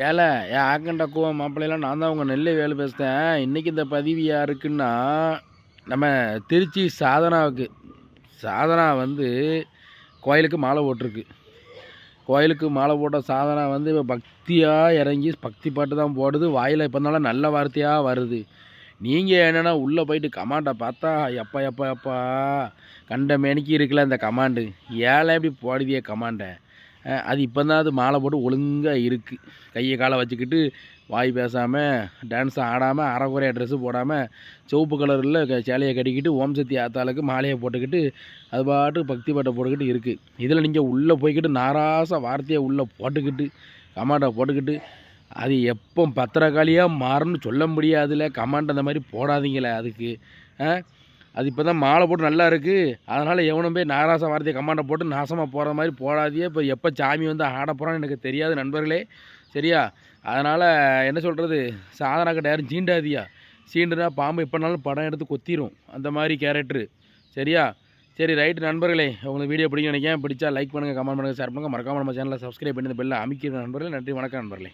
ஏல என் ஆக்கண்டக்குவ மாப்பிள்ளைலாம் நான் தான் உங்கள் நெல்லை வேலை பேசுகிறேன். இன்றைக்கி இந்த பதிவு யாருக்குன்னா நம்ம திருச்சி சாதனாவுக்கு. சாதனா வந்து கோயிலுக்கு மாலை போட்டிருக்கு. கோயிலுக்கு மாலை போட்ட சாதனா வந்து இப்போ பக்தியாக இறங்கி பக்தி பாட்டு தான் போடுது. வாயில் இப்போ இருந்தாலும் நல்ல வார்த்தையாக வருது. நீங்கள் என்னென்னா உள்ளே போயிட்டு கமாண்டை பார்த்தா எப்பா எப்பா எப்பா கண்ட மேனிக்கு இருக்குல்ல இந்த கமாண்டு. ஏழை எப்படி போடுதியே கமாண்டை. அது இப்போ தான் அது மாலை போட்டு ஒழுங்காக இருக்குது. கையை காலை வச்சுக்கிட்டு வாய் பேசாமல் டான்ஸ் ஆடாமல் அரைக்குறைய ட்ரெஸ்ஸு போடாமல் சிவப்பு கலரில் சேலையை கட்டிக்கிட்டு ஓம் சக்தி ஆத்தாளுக்கு மாலையை போட்டுக்கிட்டு அது பாட்டு பக்தி பாட்டை போட்டுக்கிட்டு இருக்குது. இதில் நீங்கள் உள்ளே போய்கிட்டு நாராச வார்த்தையை உள்ளே போட்டுக்கிட்டு கமாண்டை போட்டுக்கிட்டு அது எப்போ பத்திரக்காளியாக மாறும்னு சொல்ல முடியாதுல. கமாண்ட் அந்த மாதிரி போடாதீங்களே அதுக்கு. அது இப்போ தான் மாலை போட்டு நல்லா இருக்குது. அதனால் எவனும் போய் நாராச வார்த்தையை கமாண்டை போட்டு நாசமாக போகிற மாதிரி போடாதியே. இப்போ எப்போ சாமி வந்து ஆட போகிறான்னு எனக்கு தெரியாது நண்பர்களே, சரியா? அதனால் என்ன சொல்கிறது, சாதனாக்கிட்ட யாரும் சீண்டாதியா. சீண்டுனா பாம்பு எப்போனாலும் படம் எடுத்து கொத்திரும், அந்த மாதிரி கேரக்டரு, சரியா? சரி ரைட்டு நண்பர்களே, உங்களுக்கு வீடியோ பிடிக்கும் நினைக்கிறேன். பிடிச்சா லைக் பண்ணுங்கள், கமெண்ட் பண்ணுங்கள், ஷேர் பண்ணுங்கள். மறக்காமல் நம்ம சேனலை சப்ஸ்கிரைப் பண்ணி இந்த பெல்லை அமைக்கிற நண்பர்களே. நன்றி, வணக்கம் நண்பர்களே.